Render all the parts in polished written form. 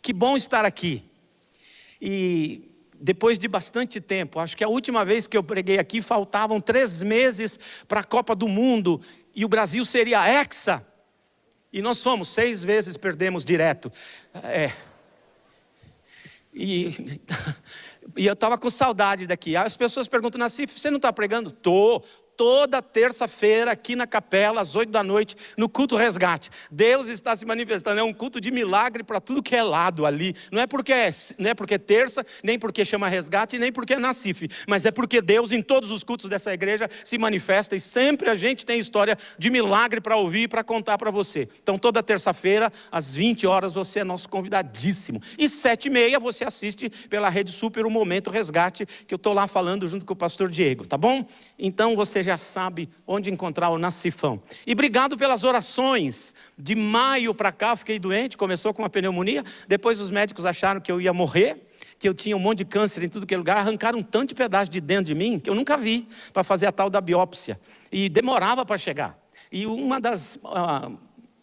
Que bom estar aqui. E depois de bastante tempo, acho que a última vez que eu preguei aqui, faltavam 3 meses para a Copa do Mundo, e o Brasil seria hexa. E nós fomos, 6 vezes perdemos direto. E eu estava com saudade daqui. As pessoas perguntam, Nassif, você não está pregando? Estou. Toda terça-feira aqui na capela, às 8 da noite, no culto resgate. Deus está se manifestando, é um culto de milagre para tudo que é lado ali. Não é porque é terça, nem porque chama resgate, nem porque é Nassif. Mas é porque Deus, em todos os cultos dessa igreja, se manifesta. E sempre a gente tem história de milagre para ouvir e para contar para você. Então toda terça-feira, às 20 horas, você é nosso convidadíssimo. E 7h30 você assiste pela Rede Super o Momento Resgate, que eu estou lá falando junto com o pastor Diego, tá bom? Então você já sabe onde encontrar o Nassifão. E obrigado pelas orações. De maio para cá eu fiquei doente, começou com uma pneumonia, depois os médicos acharam que eu ia morrer, que eu tinha um monte de câncer em tudo que é lugar, arrancaram um tanto de pedaço de dentro de mim, que eu nunca vi, para fazer a tal da biópsia, e demorava para chegar. E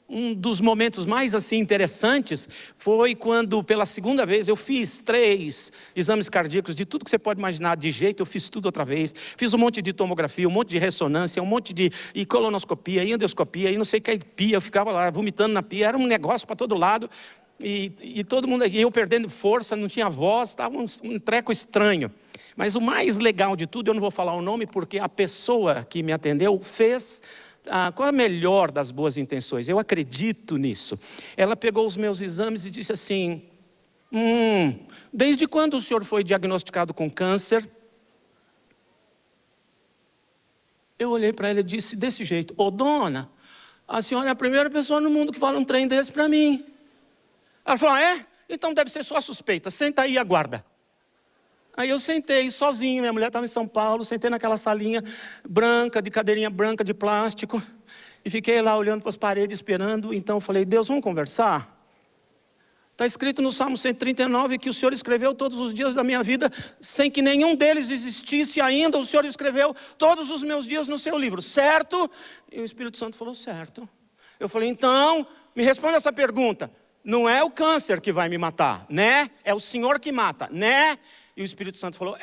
um dos momentos mais assim interessantes foi quando pela segunda vez eu fiz 3 exames cardíacos de tudo que você pode imaginar de jeito, eu fiz tudo outra vez, fiz um monte de tomografia, um monte de ressonância, um monte de colonoscopia, endoscopia, e não sei o que, pia, eu ficava lá vomitando na pia, era um negócio para todo lado, e todo mundo, e eu perdendo força, não tinha voz, estava um treco estranho. Mas o mais legal de tudo, eu não vou falar o nome, porque a pessoa que me atendeu fez... qual é a melhor das boas intenções? Eu acredito nisso. Ela pegou os meus exames e disse assim, desde quando o senhor foi diagnosticado com câncer? Eu olhei para ela e disse desse jeito, ô dona, a senhora é a primeira pessoa no mundo que fala um trem desse para mim. Ela falou, então deve ser só suspeita, senta aí e aguarda. Aí eu sentei sozinho, minha mulher estava em São Paulo, sentei naquela salinha branca, de cadeirinha branca de plástico, e fiquei lá olhando para as paredes, esperando. Então eu falei, Deus, vamos conversar? Está escrito no Salmo 139 que o Senhor escreveu todos os dias da minha vida, sem que nenhum deles existisse ainda, o Senhor escreveu todos os meus dias no seu livro, certo? E o Espírito Santo falou, certo. Eu falei, então, me responde essa pergunta, não é o câncer que vai me matar, né? É o Senhor que mata, né? E o Espírito Santo falou,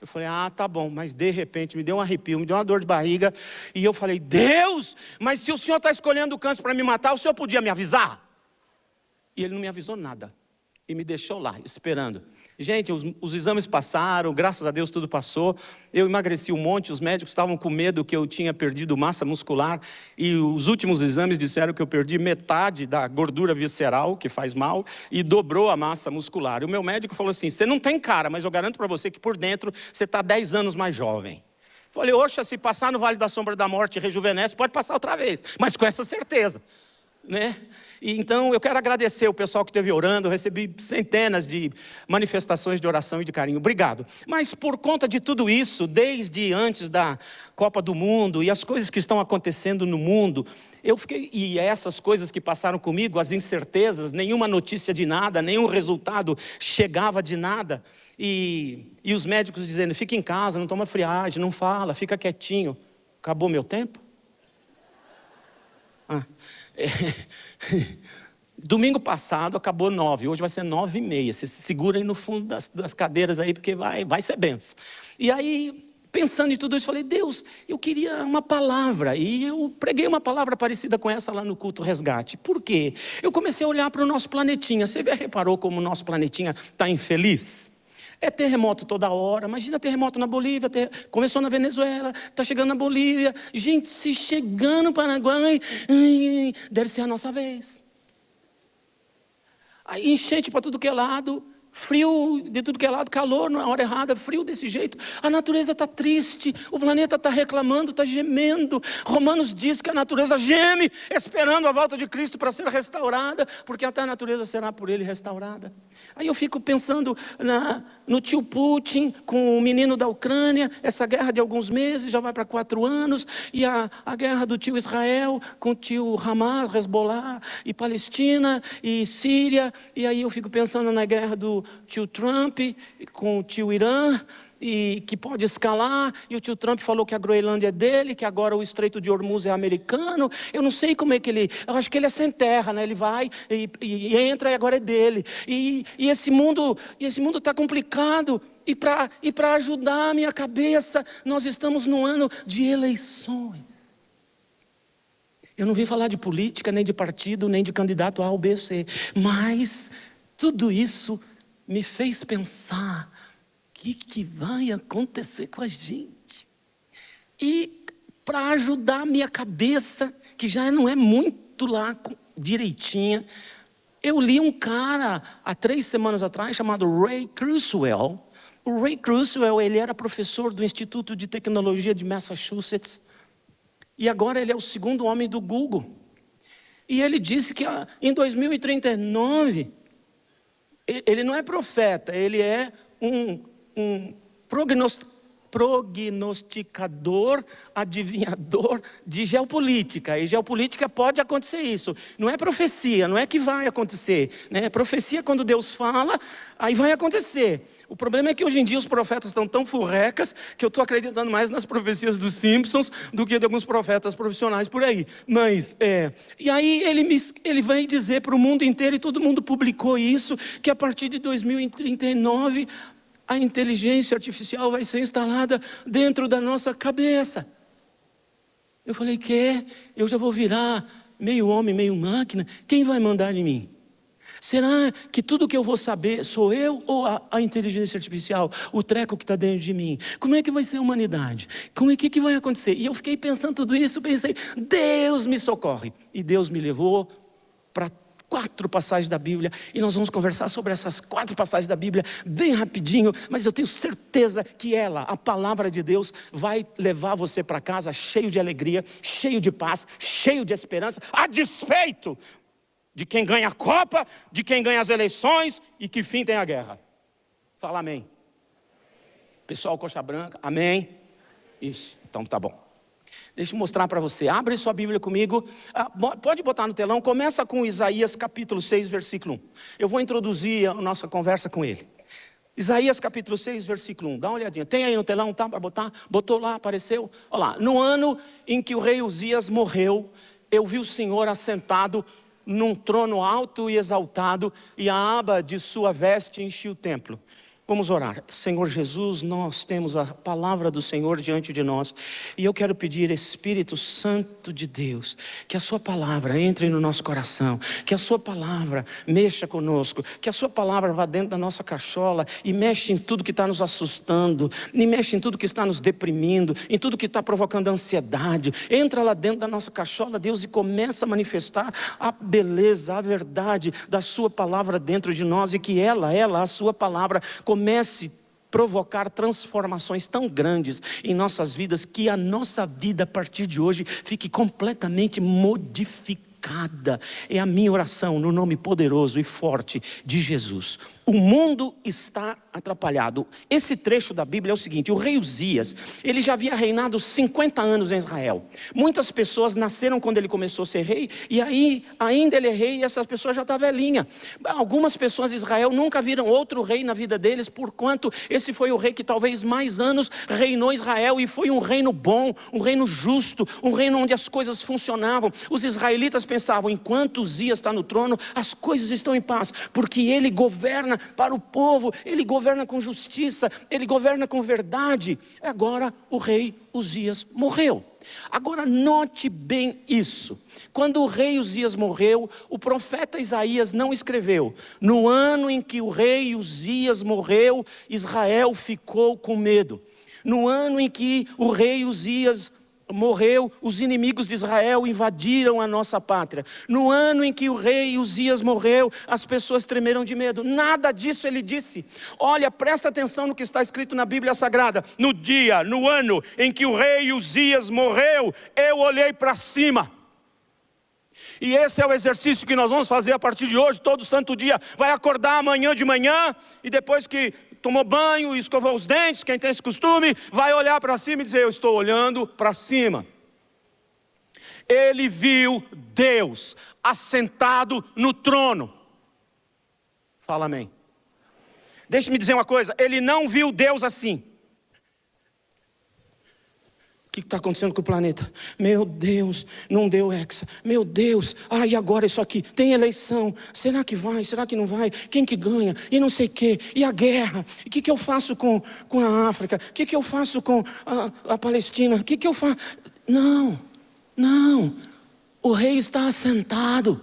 Eu falei, tá bom, mas de repente me deu um arrepio, me deu uma dor de barriga. E eu falei, Deus, mas se o Senhor está escolhendo o câncer para me matar, o Senhor podia me avisar? E Ele não me avisou nada. E me deixou lá, esperando. Gente, os exames passaram, graças a Deus tudo passou. Eu emagreci um monte, os médicos estavam com medo que eu tinha perdido massa muscular. E os últimos exames disseram que eu perdi metade da gordura visceral, que faz mal, e dobrou a massa muscular. E o meu médico falou assim, você não tem cara, mas eu garanto para você que por dentro você está 10 anos mais jovem. Falei, oxa, se passar no Vale da Sombra da Morte e rejuvenesce, pode passar outra vez, mas com essa certeza, né? E então eu quero agradecer o pessoal que esteve orando, eu recebi centenas de manifestações de oração e de carinho, obrigado. Mas por conta de tudo isso, desde antes da Copa do Mundo e as coisas que estão acontecendo no mundo, eu fiquei, e essas coisas que passaram comigo, as incertezas, nenhuma notícia de nada, nenhum resultado chegava de nada. E os médicos dizendo, fica em casa, não toma friagem, não fala, fica quietinho. Acabou meu tempo? Domingo passado acabou 9, hoje vai ser 9h30. Você se segura aí no fundo das cadeiras aí, porque vai ser benção. E aí, pensando em tudo isso, falei, Deus, eu queria uma palavra. E eu preguei uma palavra parecida com essa lá no culto resgate. Por quê? Eu comecei a olhar para o nosso planetinha. Você já reparou como o nosso planetinha está infeliz? É terremoto toda hora, imagina terremoto na Bolívia, começou na Venezuela, está chegando na Bolívia, gente, se chegar no Paraguai, deve ser a nossa vez. Aí enchente para tudo que é lado, frio de tudo que é lado, calor na hora errada, frio desse jeito, a natureza está triste, o planeta está reclamando, está gemendo. Romanos diz que a natureza geme, esperando a volta de Cristo para ser restaurada, porque até a natureza será por Ele restaurada. Aí eu fico pensando no tio Putin, com o menino da Ucrânia, essa guerra de alguns meses, já vai para 4 anos, e a guerra do tio Israel, com o tio Hamas, Hezbollah, e Palestina, e Síria, e aí eu fico pensando na guerra do tio Trump, com o tio Irã, e que pode escalar, e o tio Trump falou que a Groenlândia é dele, que agora o Estreito de Hormuz é americano. Eu não sei como é que ele... Eu acho que ele é sem terra, né? Ele vai e entra e agora é dele. E esse mundo está complicado. E para ajudar a minha cabeça, nós estamos num ano de eleições. Eu não vim falar de política, nem de partido, nem de candidato A ou B ou C. Mas tudo isso me fez pensar: o que vai acontecer com a gente? E para ajudar a minha cabeça, que já não é muito lá direitinha, eu li um cara há 3 semanas atrás chamado Ray Kurzweil. O Ray Kurzweil, ele era professor do Instituto de Tecnologia de Massachusetts. E agora ele é o 2º homem do Google. E ele disse que em 2039, ele não é profeta, ele é um prognosticador, adivinhador de geopolítica. E geopolítica pode acontecer isso. Não é profecia, não é que vai acontecer, né? Profecia, quando Deus fala, aí vai acontecer. O problema é que hoje em dia os profetas estão tão furrecas que eu estou acreditando mais nas profecias dos Simpsons do que de alguns profetas profissionais por aí. Mas, e aí ele vai dizer para o mundo inteiro, e todo mundo publicou isso, que a partir de 2039... a inteligência artificial vai ser instalada dentro da nossa cabeça. Eu falei, eu já vou virar meio homem, meio máquina? Quem vai mandar em mim? Será que tudo que eu vou saber sou eu ou a inteligência artificial? O treco que está dentro de mim? Como é que vai ser a humanidade? Que vai acontecer? E eu fiquei pensando tudo isso, pensei, Deus me socorre. E Deus me levou para 4 passagens da Bíblia, e nós vamos conversar sobre essas 4 passagens da Bíblia bem rapidinho, mas eu tenho certeza que a palavra de Deus, vai levar você para casa cheio de alegria, cheio de paz, cheio de esperança, a despeito de quem ganha a Copa, de quem ganha as eleições e que fim tem a guerra. Fala amém. Pessoal coxa branca, amém? Isso, então tá bom. Deixa eu mostrar para você. Abre sua Bíblia comigo. Pode botar no telão. Começa com Isaías capítulo 6, versículo 1. Eu vou introduzir a nossa conversa com ele. Isaías capítulo 6, versículo 1. Dá uma olhadinha. Tem aí no telão, tá? Para botar? Botou lá, apareceu. Olha lá. No ano em que o rei Uzias morreu, eu vi o Senhor assentado num trono alto e exaltado, e a aba de sua veste enchia o templo. Vamos orar. Senhor Jesus, nós temos a palavra do Senhor diante de nós, e eu quero pedir, Espírito Santo de Deus, que a sua palavra entre no nosso coração, que a sua palavra mexa conosco, que a sua palavra vá dentro da nossa cachola e mexe em tudo que está nos assustando, e mexe em tudo que está nos deprimindo, em tudo que está provocando ansiedade. Entra lá dentro da nossa cachola, Deus, e começa a manifestar a beleza, a verdade da sua palavra dentro de nós, e que a sua palavra comece a provocar transformações tão grandes em nossas vidas, que a nossa vida a partir de hoje fique completamente modificada. É a minha oração no nome poderoso e forte de Jesus. O mundo está atrapalhado. Esse trecho da Bíblia é o seguinte: o rei Uzias, ele já havia reinado 50 anos em Israel. Muitas pessoas nasceram quando ele começou a ser rei, e aí ainda ele é rei, e essa pessoa já está velhinha. Algumas pessoas de Israel nunca viram outro rei na vida deles, porquanto esse foi o rei que talvez mais anos reinou Israel, e foi um reino bom, um reino justo, um reino onde as coisas funcionavam. Os israelitas pensavam, enquanto Uzias está no trono, as coisas estão em paz, porque ele governa para o povo, ele governa com justiça, ele governa com verdade. Agora o rei Uzias morreu. Agora note bem isso: quando o rei Uzias morreu, o profeta Isaías não escreveu: no ano em que o rei Uzias morreu, Israel ficou com medo. No ano em que o rei Uzias morreu, os inimigos de Israel invadiram a nossa pátria. No ano em que o rei Uzias morreu, as pessoas tremeram de medo. Nada disso ele disse. Olha, presta atenção no que está escrito na Bíblia Sagrada. No ano em que o rei Uzias morreu, eu olhei para cima. E esse é o exercício que nós vamos fazer a partir de hoje, todo santo dia. Vai acordar amanhã de manhã, e depois que tomou banho, escovou os dentes, quem tem esse costume, vai olhar para cima e dizer: eu estou olhando para cima. Ele viu Deus assentado no trono. Fala amém. Deixe-me dizer uma coisa, ele não viu Deus assim. O que está acontecendo com o planeta? Meu Deus, não deu Hexa. Meu Deus, e agora isso aqui? Tem eleição, será que vai? Será que não vai? Quem que ganha? E não sei o quê, e a guerra? O que eu faço com a África? O que eu faço com a Palestina? O que eu faço? Não, o rei está assentado.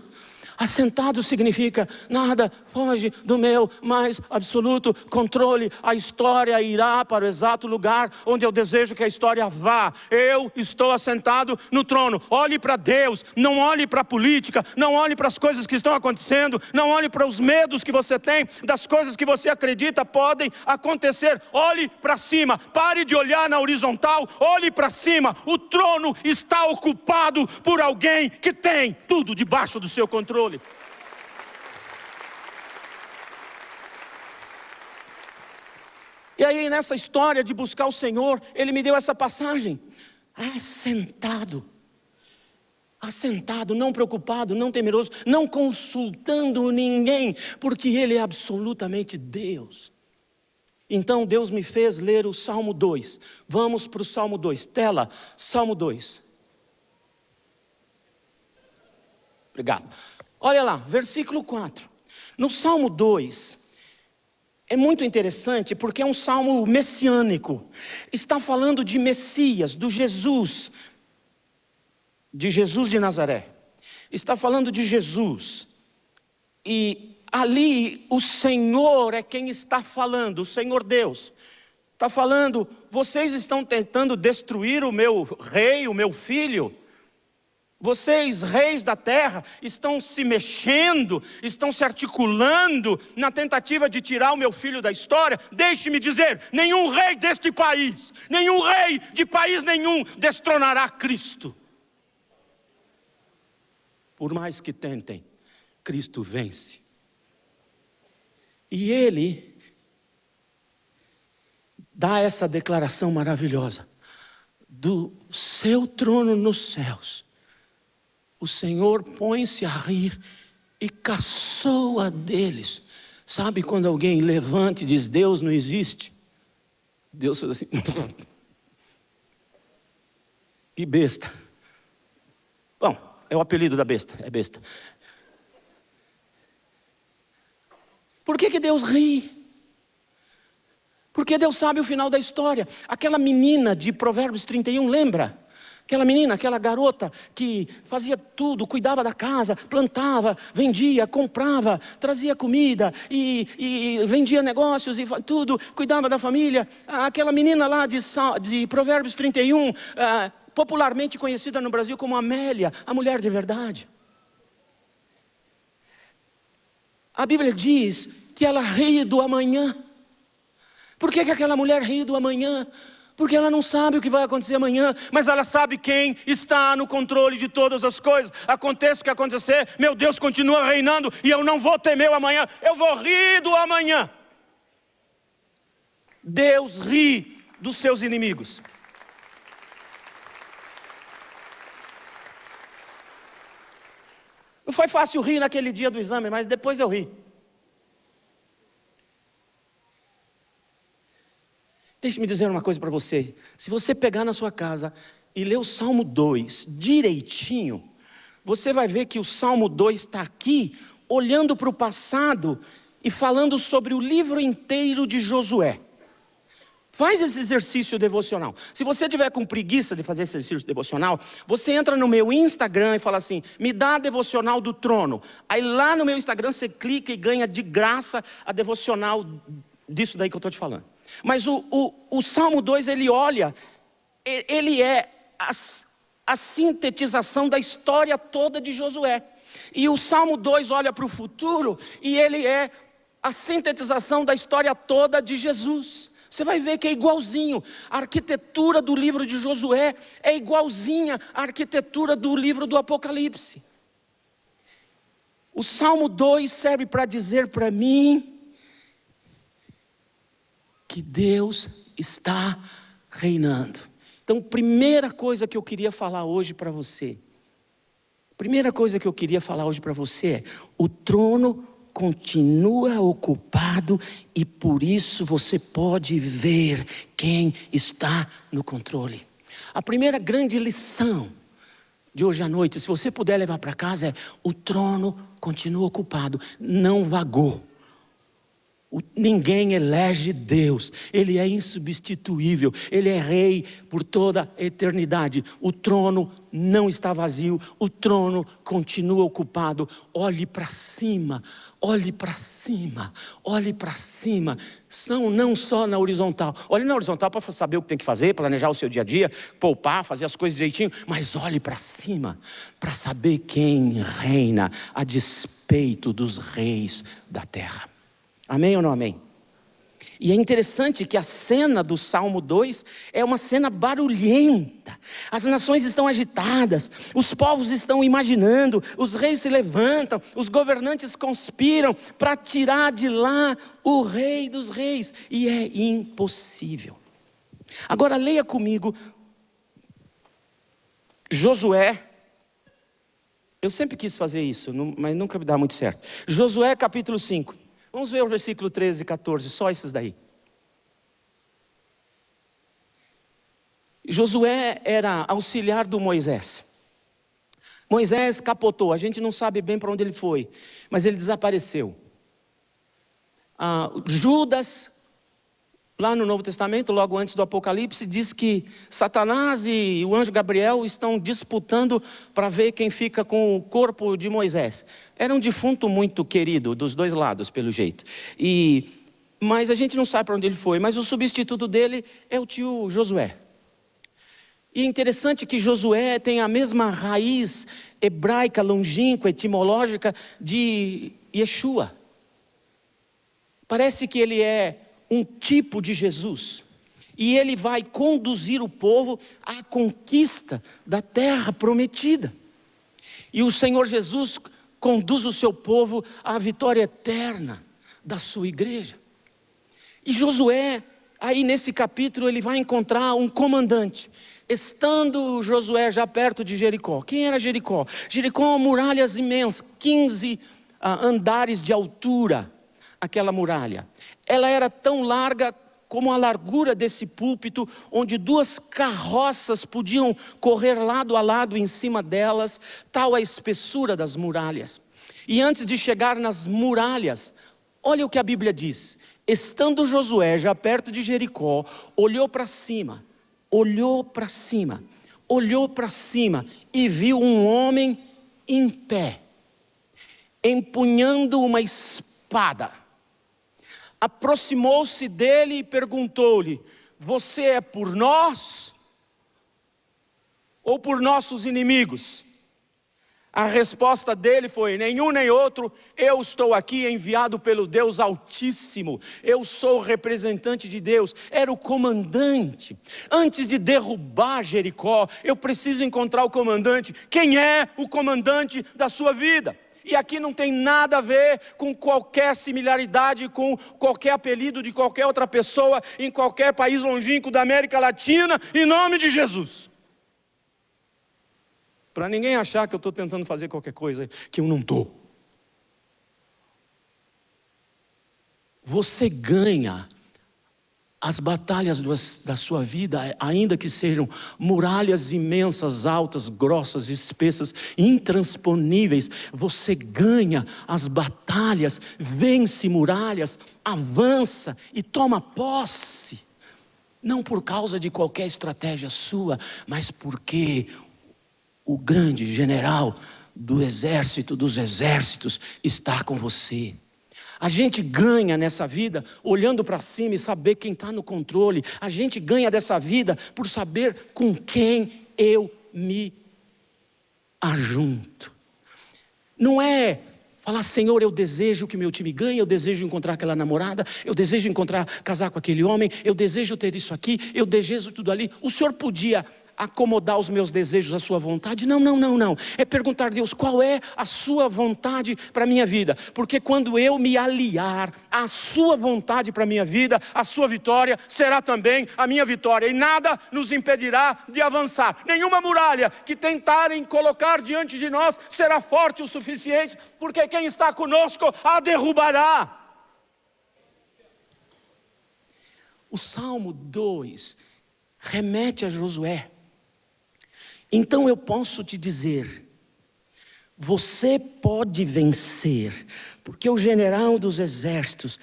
Assentado significa, nada foge do meu mais absoluto controle. A história irá para o exato lugar onde eu desejo que a história vá. Eu estou assentado no trono. Olhe para Deus, não olhe para a política, não olhe para as coisas que estão acontecendo, não olhe para os medos que você tem, das coisas que você acredita podem acontecer. Olhe para cima, pare de olhar na horizontal, olhe para cima. O trono está ocupado por alguém que tem tudo debaixo do seu controle. E aí nessa história de buscar o Senhor, Ele me deu essa passagem. Assentado, não preocupado, não temeroso, não consultando ninguém, porque Ele é absolutamente Deus. Então Deus me fez ler o Salmo 2. Vamos para o Salmo 2, tela, Salmo 2. Obrigado. Olha lá, versículo 4. No Salmo 2, é muito interessante porque é um salmo messiânico. Está falando de Messias, de Jesus de Nazaré. Está falando de Jesus. E ali o Senhor é quem está falando, o Senhor Deus. Está falando, vocês estão tentando destruir o meu rei, o meu filho. Vocês, reis da terra, estão se mexendo, estão se articulando na tentativa de tirar o meu filho da história. Deixe-me dizer, nenhum rei deste país, nenhum rei de país nenhum destronará Cristo. Por mais que tentem, Cristo vence. E Ele dá essa declaração maravilhosa: do seu trono nos céus, o Senhor põe-se a rir e caçoa deles. Sabe quando alguém levanta e diz, Deus não existe? Deus faz assim. E besta. Bom, é o apelido da besta, é besta. Por que Deus ri? Porque Deus sabe o final da história. Aquela menina de Provérbios 31, lembra? Aquela menina, aquela garota que fazia tudo, cuidava da casa, plantava, vendia, comprava, trazia comida e vendia negócios e tudo, cuidava da família. Aquela menina lá de Provérbios 31, popularmente conhecida no Brasil como Amélia, a mulher de verdade. A Bíblia diz que ela ri do amanhã. Por que aquela mulher ri do amanhã? Porque ela não sabe o que vai acontecer amanhã, mas ela sabe quem está no controle de todas as coisas. Aconteça o que acontecer, meu Deus continua reinando e eu não vou temer o amanhã, eu vou rir do amanhã. Deus ri dos seus inimigos. Não foi fácil rir naquele dia do exame, mas depois eu ri. Deixe-me dizer uma coisa para você. Se você pegar na sua casa e ler o Salmo 2 direitinho, você vai ver que o Salmo 2 está aqui, olhando para o passado e falando sobre o livro inteiro de Josué. Faz esse exercício devocional. Se você tiver com preguiça de fazer esse exercício devocional, você entra no meu Instagram e fala assim, me dá a devocional do trono. Aí lá no meu Instagram você clica e ganha de graça a devocional disso daí que eu estou te falando. Mas o Salmo 2, ele olha, ele é a sintetização da história toda de Josué. E o Salmo 2 olha para o futuro e ele é a sintetização da história toda de Jesus. Você vai ver que é igualzinho. A arquitetura do livro de Josué é igualzinha à arquitetura do livro do Apocalipse. O Salmo 2 serve para dizer para mim que Deus está reinando. Então, primeira coisa que eu queria falar hoje para você. Primeira coisa que eu queria falar hoje para você é: o trono continua ocupado e por isso você pode ver quem está no controle. A primeira grande lição de hoje à noite, se você puder levar para casa, é: o trono continua ocupado, não vagou. Ninguém elege Deus, Ele é insubstituível, Ele é rei por toda a eternidade. O trono não está vazio, o trono continua ocupado. Olhe para cima, olhe para cima, olhe para cima. Não só na horizontal, olhe na horizontal para saber o que tem que fazer, planejar o seu dia a dia, poupar, fazer as coisas direitinho. Mas olhe para cima, para saber quem reina a despeito dos reis da terra. Amém ou não amém? E é interessante que a cena do Salmo 2 é uma cena barulhenta. As nações estão agitadas, os povos estão imaginando, os reis se levantam, os governantes conspiram para tirar de lá o rei dos reis. E é impossível. Agora leia comigo Josué. Eu sempre quis fazer isso, mas nunca me dá muito certo. Josué capítulo 5. Vamos ver o versículo 13 e 14, só esses daí. Josué era auxiliar do Moisés. Moisés capotou, a gente não sabe bem para onde ele foi, mas ele desapareceu. Judas, lá no Novo Testamento, logo antes do Apocalipse, diz que Satanás e o anjo Gabriel estão disputando para ver quem fica com o corpo de Moisés. Era um defunto muito querido, dos dois lados, pelo jeito. Mas a gente não sabe para onde ele foi, mas o substituto dele é o tio Josué. E é interessante que Josué tem a mesma raiz hebraica, longínqua, etimológica de Yeshua. Parece que ele é um tipo de Jesus, e ele vai conduzir o povo à conquista da terra prometida. E o Senhor Jesus conduz o seu povo à vitória eterna da sua igreja. E Josué, aí nesse capítulo, ele vai encontrar um comandante. Estando Josué já perto de Jericó. Quem era Jericó? Jericó, muralhas imensas, 15 andares de altura, aquela muralha. Ela era tão larga como a largura desse púlpito, onde 2 carroças podiam correr lado a lado em cima delas, tal a espessura das muralhas. E antes de chegar nas muralhas, olha o que a Bíblia diz: estando Josué já perto de Jericó, olhou para cima, e viu um homem em pé, empunhando uma espada. Aproximou-se dele e perguntou-lhe: você é por nós ou por nossos inimigos? A resposta dele foi: nenhum nem outro, eu estou aqui enviado pelo Deus Altíssimo, eu sou o representante de Deus. Era o comandante. Antes de derrubar Jericó, eu preciso encontrar o comandante. Quem é o comandante da sua vida? E aqui não tem nada a ver com qualquer similaridade, com qualquer apelido de qualquer outra pessoa, em qualquer país longínquo da América Latina, em nome de Jesus. Para ninguém achar que eu estou tentando fazer qualquer coisa que eu não estou. Você ganha as batalhas da sua vida, ainda que sejam muralhas imensas, altas, grossas, espessas, intransponíveis. Você ganha as batalhas, vence muralhas, avança e toma posse. Não por causa de qualquer estratégia sua, mas porque o grande general do exército dos exércitos está com você. A gente ganha nessa vida olhando para cima e saber quem está no controle. A gente ganha dessa vida por saber com quem eu me ajunto. Não é falar: Senhor, eu desejo que meu time ganhe, eu desejo encontrar aquela namorada, eu desejo casar com aquele homem, eu desejo ter isso aqui, eu desejo tudo ali. O Senhor podia acomodar os meus desejos à sua vontade. Não. É perguntar a Deus, qual é a sua vontade para a minha vida? Porque quando eu me aliar à sua vontade para a minha vida, a sua vitória será também a minha vitória. E nada nos impedirá de avançar. Nenhuma muralha que tentarem colocar diante de nós será forte o suficiente, porque quem está conosco a derrubará. O Salmo 2 remete a Josué. Então eu posso te dizer, você pode vencer, porque o general dos exércitos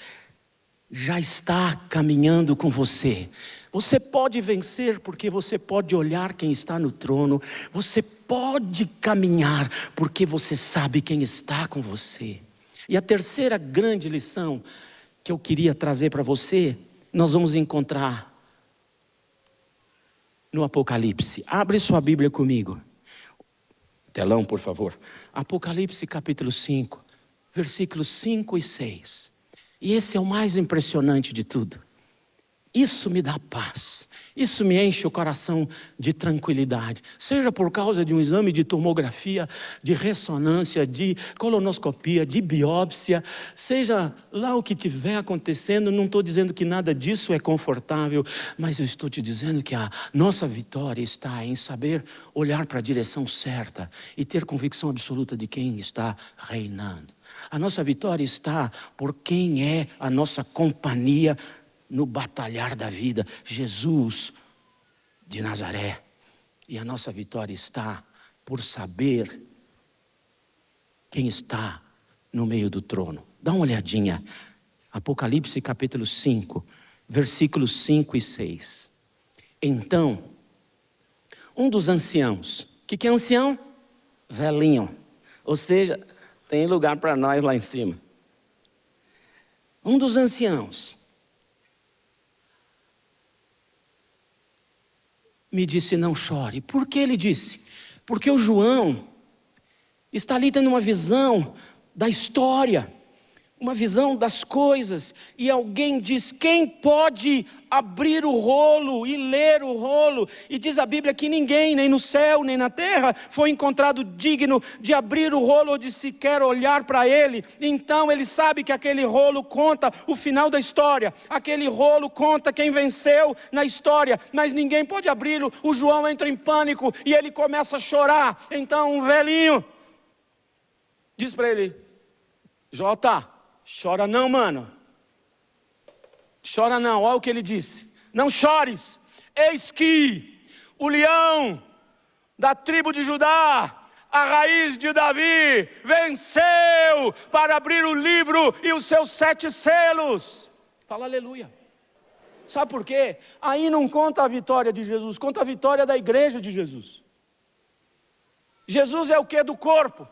já está caminhando com você. Você pode vencer porque você pode olhar quem está no trono. Você pode caminhar porque você sabe quem está com você. E a terceira grande lição que eu queria trazer para você, nós vamos encontrar no Apocalipse. Abre sua Bíblia comigo. Telão, por favor. Apocalipse capítulo 5, versículos 5 e 6. E esse é o mais impressionante de tudo. Isso me dá paz. Isso me enche o coração de tranquilidade. Seja por causa de um exame de tomografia, de ressonância, de colonoscopia, de biópsia. Seja lá o que estiver acontecendo. Não estou dizendo que nada disso é confortável. Mas eu estou te dizendo que a nossa vitória está em saber olhar para a direção certa. E ter convicção absoluta de quem está reinando. A nossa vitória está por quem é a nossa companhia no batalhar da vida, Jesus de Nazaré. E a nossa vitória está por saber quem está no meio do trono. Dá uma olhadinha, Apocalipse capítulo 5, versículos 5 e 6. Então, um dos anciãos, o que é ancião? Velhinho, ou seja, tem lugar para nós lá em cima. Um dos anciãos me disse, não chore. Por que ele disse? Porque o João está ali tendo uma visão da história, uma visão das coisas, e alguém diz, quem pode abrir o rolo e ler o rolo? E diz a Bíblia que ninguém, nem no céu, nem na terra, foi encontrado digno de abrir o rolo ou de sequer olhar para ele. Então ele sabe que aquele rolo conta o final da história, aquele rolo conta quem venceu na história, mas ninguém pode abri-lo. O João entra em pânico e ele começa a chorar. Então um velhinho diz para ele, Jota, chora não, mano. Chora não, olha o que ele disse. Não chores, eis que o leão da tribo de Judá, a raiz de Davi, venceu para abrir o livro e os seus 7 selos. Fala aleluia. Sabe por quê? Aí não conta a vitória de Jesus, conta a vitória da igreja de Jesus. Jesus é o que do corpo?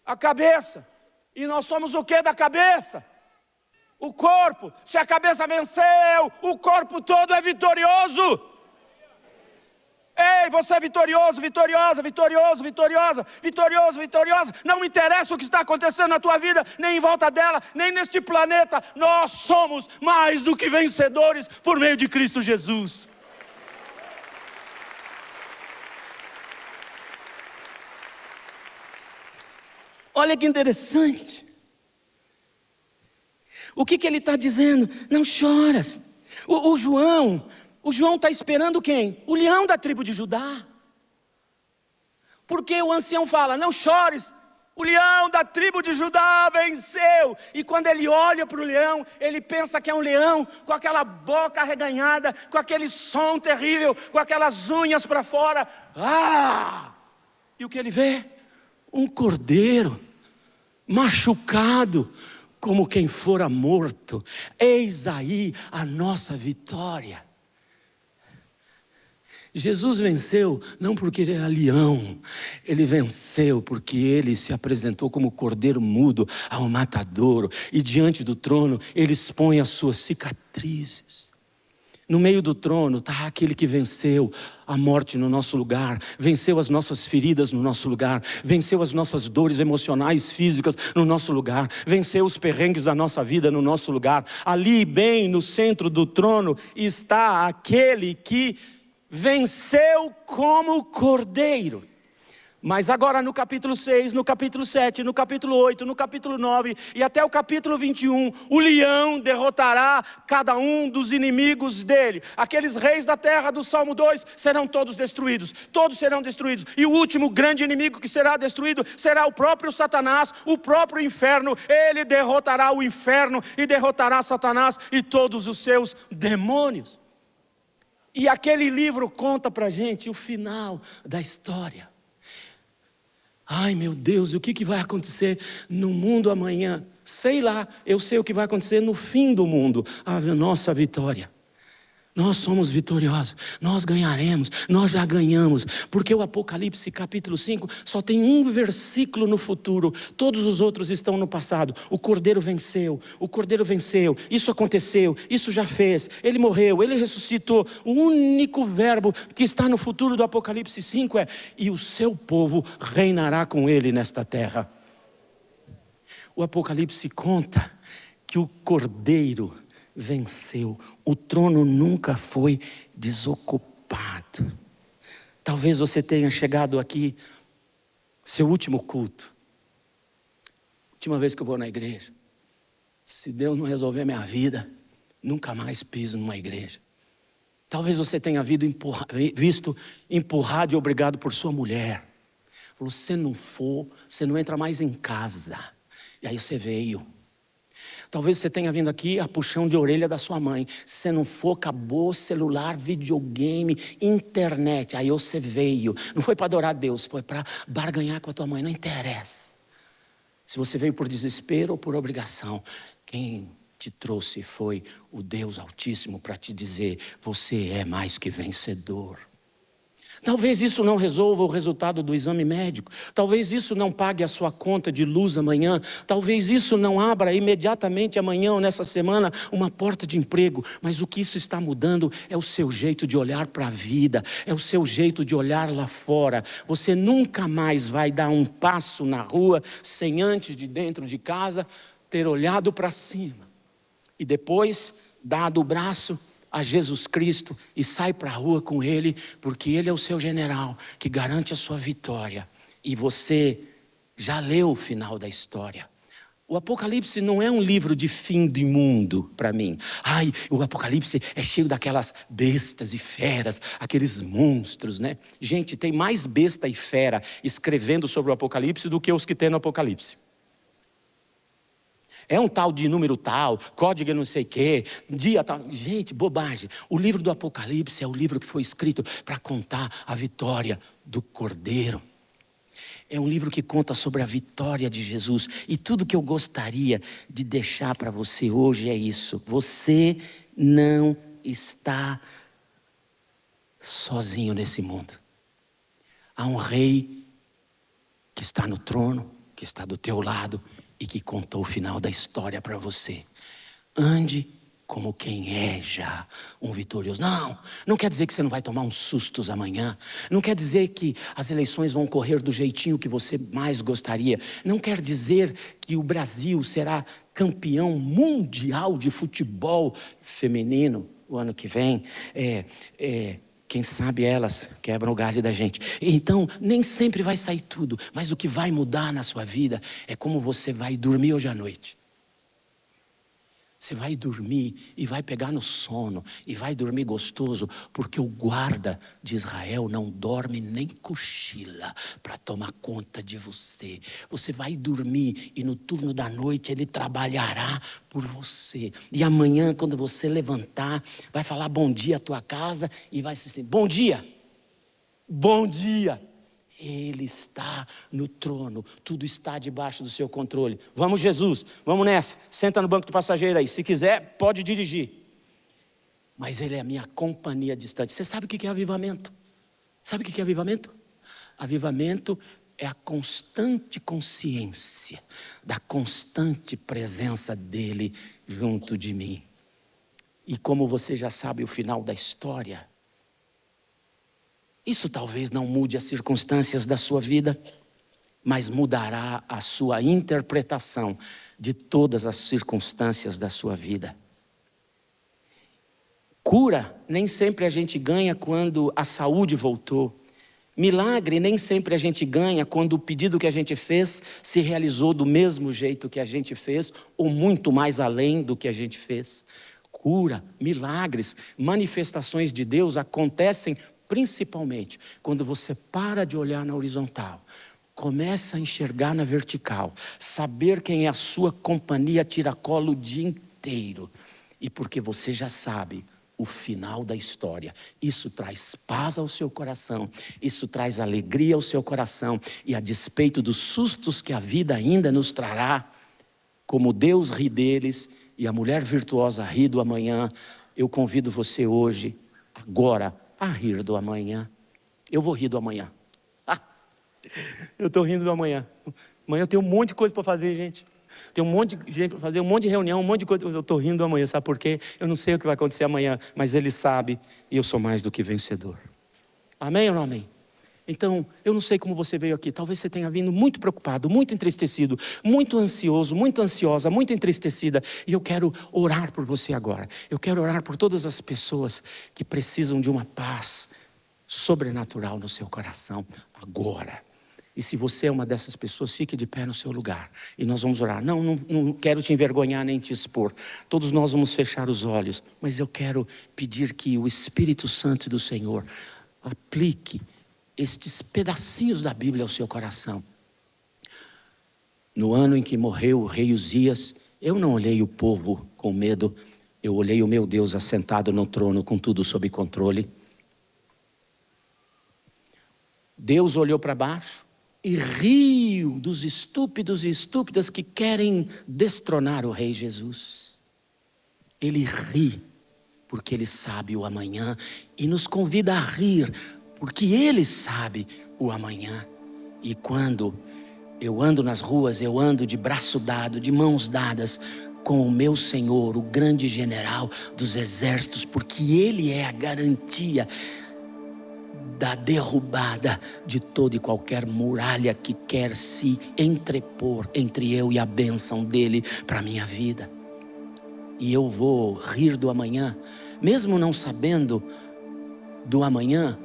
A cabeça. E nós somos o que da cabeça? O corpo. Se a cabeça venceu, o corpo todo é vitorioso. Ei, você é vitorioso, vitoriosa, vitorioso, vitoriosa, vitorioso, vitoriosa. Não interessa o que está acontecendo na tua vida, nem em volta dela, nem neste planeta. Nós somos mais do que vencedores por meio de Cristo Jesus. Olha que interessante. O que ele está dizendo? Não choras. O João está esperando quem? O leão da tribo de Judá. Porque o ancião fala, não chores, o leão da tribo de Judá venceu. E quando ele olha para o leão, ele pensa que é um leão com aquela boca arreganhada, com aquele som terrível, com aquelas unhas para fora. E o que ele vê? Um cordeiro machucado, como quem fora morto. Eis aí a nossa vitória. Jesus venceu não porque ele era leão, ele venceu porque ele se apresentou como cordeiro mudo ao matadouro, e diante do trono ele expõe as suas cicatrizes. No meio do trono está aquele que venceu a morte no nosso lugar, venceu as nossas feridas no nosso lugar, venceu as nossas dores emocionais, físicas no nosso lugar, venceu os perrengues da nossa vida no nosso lugar. Ali bem no centro do trono está aquele que venceu como cordeiro. Mas agora no capítulo 6, no capítulo 7, no capítulo 8, no capítulo 9 e até o capítulo 21, o leão derrotará cada um dos inimigos dele. Aqueles reis da terra do Salmo 2 serão todos destruídos, todos serão destruídos. E o último grande inimigo que será destruído será o próprio Satanás, o próprio inferno. Ele derrotará o inferno e derrotará Satanás e todos os seus demônios. E aquele livro conta pra gente o final da história. Ai meu Deus, o que vai acontecer no mundo amanhã? Sei lá, eu sei o que vai acontecer no fim do mundo. A nossa vitória. Nós somos vitoriosos, nós ganharemos, nós já ganhamos. Porque o Apocalipse capítulo 5 só tem um versículo no futuro. Todos os outros estão no passado. O Cordeiro venceu, isso aconteceu, isso já fez. Ele morreu, ele ressuscitou. O único verbo que está no futuro do Apocalipse 5 é: e o seu povo reinará com ele nesta terra. O Apocalipse conta que o Cordeiro venceu. O trono nunca foi desocupado. Talvez você tenha chegado aqui, seu último culto, última vez que eu vou na igreja. Se Deus não resolver minha vida, nunca mais piso numa igreja. Talvez você tenha visto empurrado e obrigado por sua mulher. Falou: se não for, você não entra mais em casa. E aí você veio. Talvez você tenha vindo aqui a puxão de orelha da sua mãe. Se você não for, acabou celular, videogame, internet. Aí você veio. Não foi para adorar a Deus, foi para barganhar com a tua mãe. Não interessa. Se você veio por desespero ou por obrigação, quem te trouxe foi o Deus Altíssimo para te dizer: você é mais que vencedor. Talvez isso não resolva o resultado do exame médico. Talvez isso não pague a sua conta de luz amanhã. Talvez isso não abra imediatamente amanhã ou nessa semana uma porta de emprego. Mas o que isso está mudando é o seu jeito de olhar para a vida. É o seu jeito de olhar lá fora. Você nunca mais vai dar um passo na rua sem antes, de dentro de casa, ter olhado para cima. E depois, dado o braço a Jesus Cristo e sai para a rua com Ele, porque Ele é o seu general que garante a sua vitória. E você já leu o final da história. O Apocalipse não é um livro de fim de mundo para mim. Ai, o Apocalipse é cheio daquelas bestas e feras, aqueles monstros, né? Gente, tem mais besta e fera escrevendo sobre o Apocalipse do que os que tem no Apocalipse. É um tal de número tal, código não sei o quê, dia tal. Gente, bobagem. O livro do Apocalipse é o livro que foi escrito para contar a vitória do Cordeiro. É um livro que conta sobre a vitória de Jesus. E tudo que eu gostaria de deixar para você hoje é isso: você não está sozinho nesse mundo. Há um rei que está no trono, que está do teu lado e que contou o final da história para você. Ande como quem é já um vitorioso. Não quer dizer que você não vai tomar uns sustos amanhã. Não quer dizer que as eleições vão correr do jeitinho que você mais gostaria. Não quer dizer que o Brasil será campeão mundial de futebol feminino o ano que vem. Quem sabe elas quebram o galho da gente. Então, nem sempre vai sair tudo. Mas o que vai mudar na sua vida é como você vai dormir hoje à noite. Você vai dormir e vai pegar no sono. E vai dormir gostoso. Porque o guarda de Israel não dorme nem cochila para tomar conta de você. Você vai dormir e no turno da noite ele trabalhará por você. E amanhã, quando você levantar, vai falar bom dia à tua casa e vai se dizer: bom dia, bom dia. Ele está no trono, tudo está debaixo do seu controle. Vamos, Jesus, vamos nessa. Senta no banco do passageiro aí, se quiser pode dirigir. Mas Ele é a minha companhia distante. Você sabe o que é avivamento? Sabe o que é avivamento? Avivamento é a constante consciência da constante presença dEle junto de mim. E como você já sabe o final da história, isso talvez não mude as circunstâncias da sua vida, mas mudará a sua interpretação de todas as circunstâncias da sua vida. Cura nem sempre a gente ganha quando a saúde voltou. Milagre nem sempre a gente ganha quando o pedido que a gente fez se realizou do mesmo jeito que a gente fez, ou muito mais além do que a gente fez. Cura, milagres, manifestações de Deus acontecem principalmente quando você para de olhar na horizontal, começa a enxergar na vertical, saber quem é a sua companhia tiracolo o dia inteiro, e porque você já sabe o final da história. Isso traz paz ao seu coração, isso traz alegria ao seu coração, e a despeito dos sustos que a vida ainda nos trará, como Deus ri deles e a mulher virtuosa ri do amanhã, eu convido você hoje, agora, a rir do amanhã. Eu vou rir do amanhã. Eu estou rindo do amanhã. Amanhã eu tenho um monte de coisa para fazer, gente. Tem um monte de gente para fazer, um monte de reunião, um monte de coisa. Eu estou rindo amanhã, sabe por quê? Eu não sei o que vai acontecer amanhã, mas Ele sabe, e eu sou mais do que vencedor. Amém ou não amém? Então, eu não sei como você veio aqui. Talvez você tenha vindo muito preocupado, muito entristecido, muito ansioso, muito ansiosa, muito entristecida. E eu quero orar por você agora. Eu quero orar por todas as pessoas que precisam de uma paz sobrenatural no seu coração agora. E se você é uma dessas pessoas, fique de pé no seu lugar. E nós vamos orar. Não quero te envergonhar nem te expor. Todos nós vamos fechar os olhos. Mas eu quero pedir que o Espírito Santo do Senhor aplique estes pedacinhos da Bíblia ao seu coração. No ano em que morreu o rei Uzias, eu não olhei o povo com medo. Eu olhei o meu Deus assentado no trono com tudo sob controle. Deus olhou para baixo e riu dos estúpidos e estúpidas que querem destronar o rei Jesus. Ele ri porque Ele sabe o amanhã e nos convida a rir porque Ele sabe o amanhã. E quando eu ando nas ruas, eu ando de braço dado, de mãos dadas com o meu Senhor, o grande general dos exércitos, porque Ele é a garantia da derrubada de toda e qualquer muralha que quer se entrepor entre eu e a bênção dEle para a minha vida. E eu vou rir do amanhã, mesmo não sabendo do amanhã,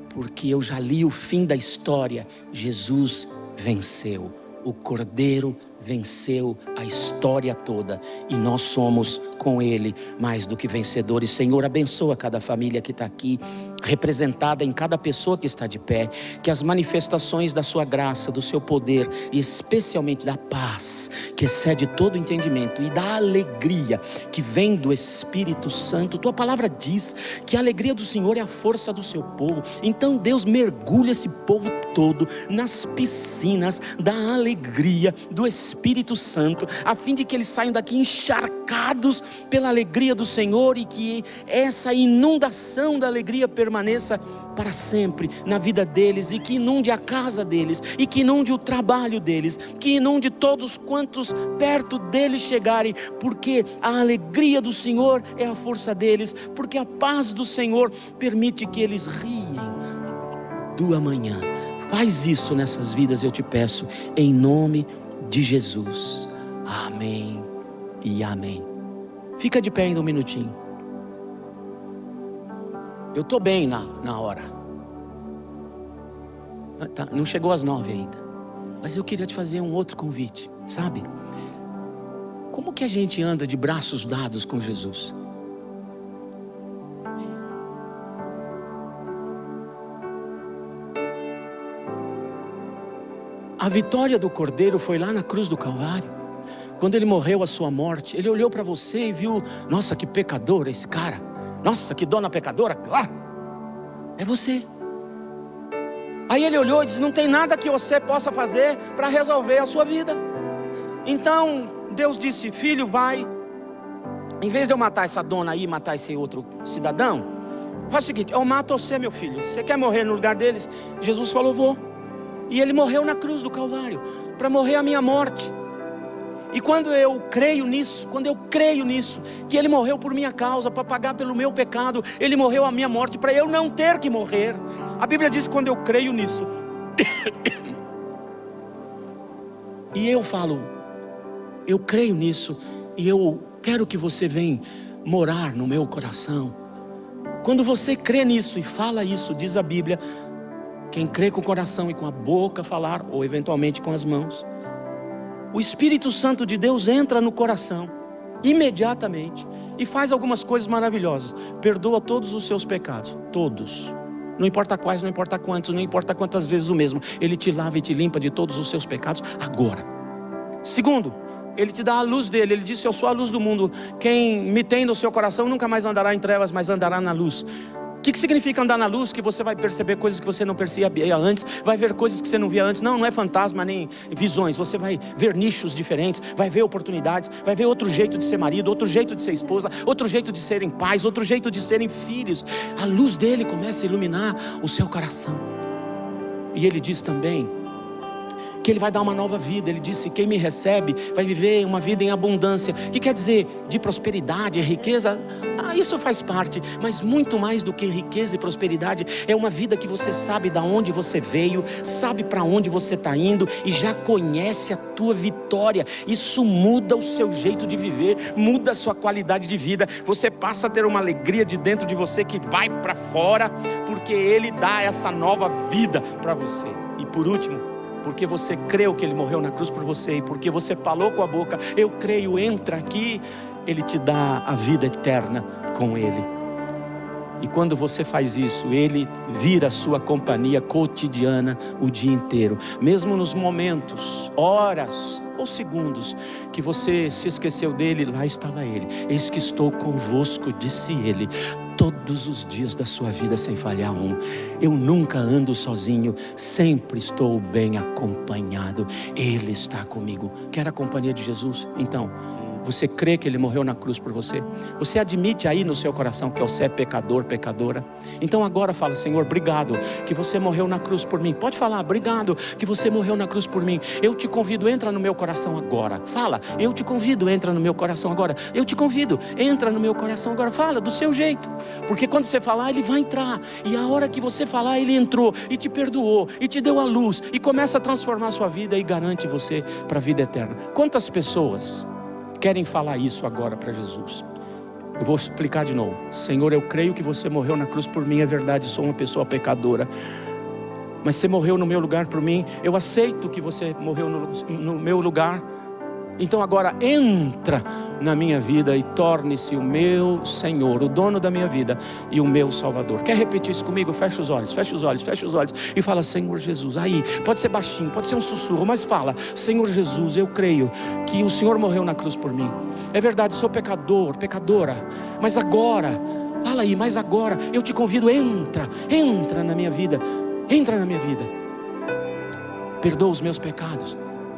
porque eu já li o fim da história. Jesus venceu, o Cordeiro venceu a história toda, e nós somos com Ele mais do que vencedores. Senhor, abençoa cada família que está aqui, representada em cada pessoa que está de pé, que as manifestações da sua graça, do seu poder, e especialmente da paz, que excede todo entendimento, e da alegria que vem do Espírito Santo. Tua palavra diz que a alegria do Senhor é a força do seu povo. Então Deus, mergulha esse povo todo nas piscinas da alegria do Espírito Santo, a fim de que eles saiam daqui encharcados pela alegria do Senhor, e que essa inundação da alegria permaneça para sempre na vida deles, e que inunde a casa deles, e que inunde o trabalho deles, que inunde todos quantos perto deles chegarem, porque a alegria do Senhor é a força deles, porque a paz do Senhor permite que eles riem do amanhã. Faz isso nessas vidas, eu te peço, em nome de Jesus. Amém e amém. Fica de pé ainda um minutinho. Eu estou bem na hora. Não chegou às 9 ainda. Mas eu queria te fazer um outro convite. Sabe? Como que a gente anda de braços dados com Jesus? A vitória do Cordeiro foi lá na cruz do Calvário. Quando Ele morreu a sua morte, Ele olhou para você e viu: nossa, que pecador esse cara. Nossa, que dona pecadora. É você. Aí Ele olhou e disse: não tem nada que você possa fazer para resolver a sua vida. Então Deus disse: filho, vai. Em vez de eu matar essa dona aí, matar esse outro cidadão, faz o seguinte: eu mato você, meu filho. Você quer morrer no lugar deles? Jesus falou: vou. E Ele morreu na cruz do Calvário para morrer a minha morte. E quando eu creio nisso, que Ele morreu por minha causa, para pagar pelo meu pecado, Ele morreu a minha morte para eu não ter que morrer. A Bíblia diz que quando eu creio nisso, e eu falo, eu creio nisso, e eu quero que você venha morar no meu coração. Quando você crê nisso e fala isso, diz a Bíblia, quem crê com o coração e com a boca falar, ou eventualmente com as mãos, o Espírito Santo de Deus entra no coração, imediatamente, e faz algumas coisas maravilhosas. Perdoa todos os seus pecados, todos. Não importa quais, não importa quantos, não importa quantas vezes o mesmo. Ele te lava e te limpa de todos os seus pecados agora. Segundo, Ele te dá a luz dele. Ele disse: eu sou a luz do mundo. Quem me tem no seu coração nunca mais andará em trevas, mas andará na luz. O que significa andar na luz? Que você vai perceber coisas que você não percebia antes, vai ver coisas que você não via antes. Não é fantasma nem visões. Você vai ver nichos diferentes, vai ver oportunidades, vai ver outro jeito de ser marido, outro jeito de ser esposa, outro jeito de serem pais, outro jeito de serem filhos. A luz dele começa a iluminar o seu coração. E ele diz também que Ele vai dar uma nova vida. Ele disse: quem me recebe vai viver uma vida em abundância. O que quer dizer? De prosperidade, riqueza? Isso faz parte, mas muito mais do que riqueza e prosperidade, é uma vida que você sabe de onde você veio, sabe para onde você está indo e já conhece a tua vitória. Isso muda o seu jeito de viver, muda a sua qualidade de vida. Você passa a ter uma alegria de dentro de você que vai para fora, porque Ele dá essa nova vida para você. E por último, porque você creu que Ele morreu na cruz por você, e porque você falou com a boca: eu creio, entra aqui. Ele te dá a vida eterna com Ele. E quando você faz isso, Ele vira a sua companhia cotidiana o dia inteiro. Mesmo nos momentos, horas ou segundos que você se esqueceu dele, lá estava Ele. Eis que estou convosco, disse Ele, todos os dias da sua vida, sem falhar um. Eu nunca ando sozinho, sempre estou bem acompanhado. Ele está comigo. Quer a companhia de Jesus? Então, você crê que Ele morreu na cruz por você? Você admite aí no seu coração que você é pecador, pecadora? Então agora fala: Senhor, obrigado que você morreu na cruz por mim. Pode falar: obrigado que você morreu na cruz por mim. Eu te convido, entra no meu coração agora. Fala: eu te convido, entra no meu coração agora. Eu te convido, entra no meu coração agora. Fala do seu jeito, porque quando você falar, Ele vai entrar. E a hora que você falar, Ele entrou e te perdoou e te deu a luz e começa a transformar a sua vida e garante você para a vida eterna. Quantas pessoas querem falar isso agora para Jesus? Eu vou explicar de novo. Senhor, eu creio que você morreu na cruz por mim. É verdade, sou uma pessoa pecadora, mas você morreu no meu lugar por mim. Eu aceito que você morreu no meu lugar. Então agora entra na minha vida e torne-se o meu Senhor, o dono da minha vida e o meu Salvador. Quer repetir isso comigo? Fecha os olhos, fecha os olhos, fecha os olhos e fala: Senhor Jesus. Aí, pode ser baixinho, pode ser um sussurro, mas fala: Senhor Jesus, eu creio que o Senhor morreu na cruz por mim. É verdade, sou pecador, pecadora, mas agora, fala aí, mas agora eu te convido, entra na minha vida, entra na minha vida. Perdoa os meus pecados,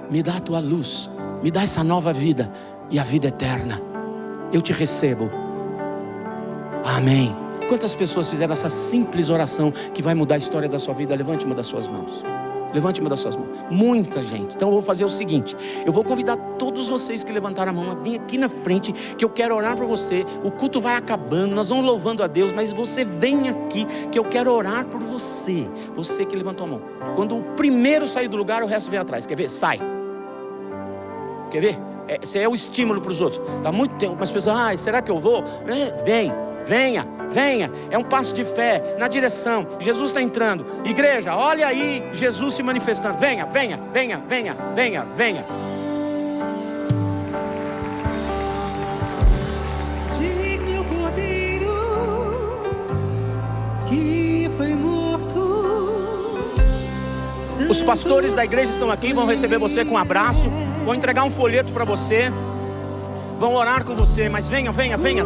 me dá a tua luz, me dá essa nova vida e a vida eterna. Eu te recebo. Amém. Quantas pessoas fizeram essa simples oração que vai mudar a história da sua vida? Levante uma das suas mãos. Levante uma das suas mãos. Muita gente. Então eu vou fazer o seguinte: eu vou convidar todos vocês que levantaram a mão a vir aqui na frente, que eu quero orar por você. O culto vai acabando, nós vamos louvando a Deus, mas você vem aqui que eu quero orar por você. Você que levantou a mão. Quando o primeiro sair do lugar, o resto vem atrás. Quer ver? Sai. Quer ver? Esse é o estímulo para os outros. Está muito tempo, mas pessoas: será que eu vou? Venha. É um passo de fé na direção. Jesus está entrando. Igreja, olha aí Jesus se manifestando. Venha. Digne o Cordeiro que foi morto. Os pastores da igreja estão aqui, vão receber você com um abraço, vão entregar um folheto para você, vão orar com você. Mas venha,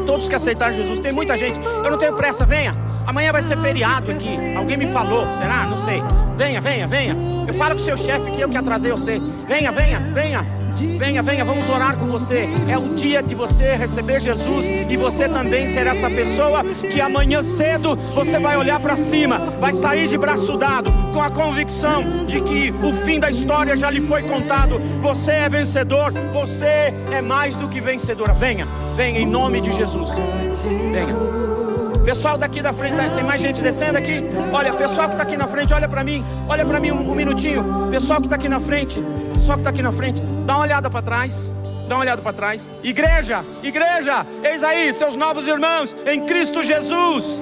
todos que aceitaram Jesus. Tem muita gente. Eu não tenho pressa, venha. Amanhã vai ser feriado aqui. Alguém me falou, será? Não sei. Venha. Eu falo com o seu chefe que eu que atrasei você. Venha, vamos orar com você. É o dia de você receber Jesus, e você também ser essa pessoa que amanhã cedo você vai olhar para cima, vai sair de braço dado, com a convicção de que o fim da história já lhe foi contado. Você é vencedor, você é mais do que vencedora. Venha em nome de Jesus. Venha. Pessoal daqui da frente, tem mais gente descendo aqui. Olha, pessoal que está aqui na frente, olha para mim um minutinho. Pessoal que está aqui na frente, dá uma olhada para trás. Igreja, eis aí seus novos irmãos em Cristo Jesus.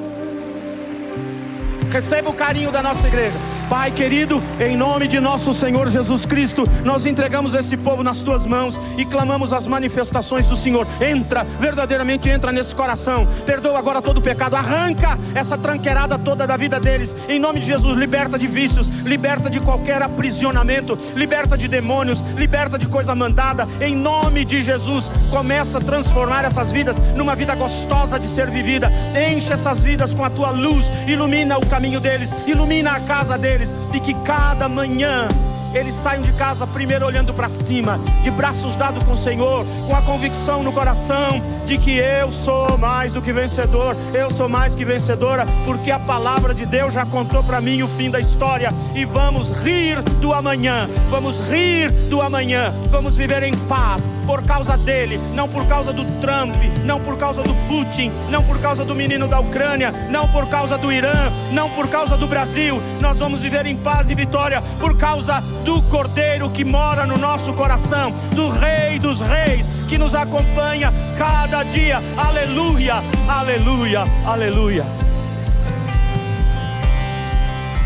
receba o carinho da nossa igreja. Pai querido, em nome de nosso Senhor Jesus Cristo, nós entregamos esse povo nas tuas mãos e clamamos as manifestações do Senhor. Entra, verdadeiramente entra nesse coração, perdoa agora todo o pecado, arranca essa tranqueirada toda da vida deles, em nome de Jesus. Liberta de vícios, liberta de qualquer aprisionamento, liberta de demônios, liberta de coisa mandada, em nome de Jesus. Começa a transformar essas vidas numa vida gostosa de ser vivida. Enche essas vidas com a tua luz, ilumina o caminho deles, ilumina a casa deles, e que cada manhã eles saiam de casa primeiro olhando para cima, de braços dados com o Senhor, com a convicção no coração de que eu sou mais do que vencedor, eu sou mais que vencedora, porque a palavra de Deus já contou para mim o fim da história. E vamos rir do amanhã, vamos rir do amanhã, vamos viver em paz por causa dele, não por causa do Trump, não por causa do Putin, não por causa do menino da Ucrânia, não por causa do Irã, não por causa do Brasil. Nós vamos viver em paz e vitória por causa do Cordeiro que mora no nosso coração, do Rei dos Reis que nos acompanha cada dia. Aleluia, aleluia, aleluia.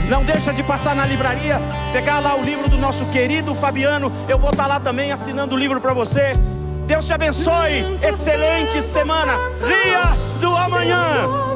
Não deixa de passar na livraria, pegar lá o livro do nosso querido Fabiano. Eu vou estar lá também assinando o livro para você. Deus te abençoe, excelente semana. Ria do amanhã.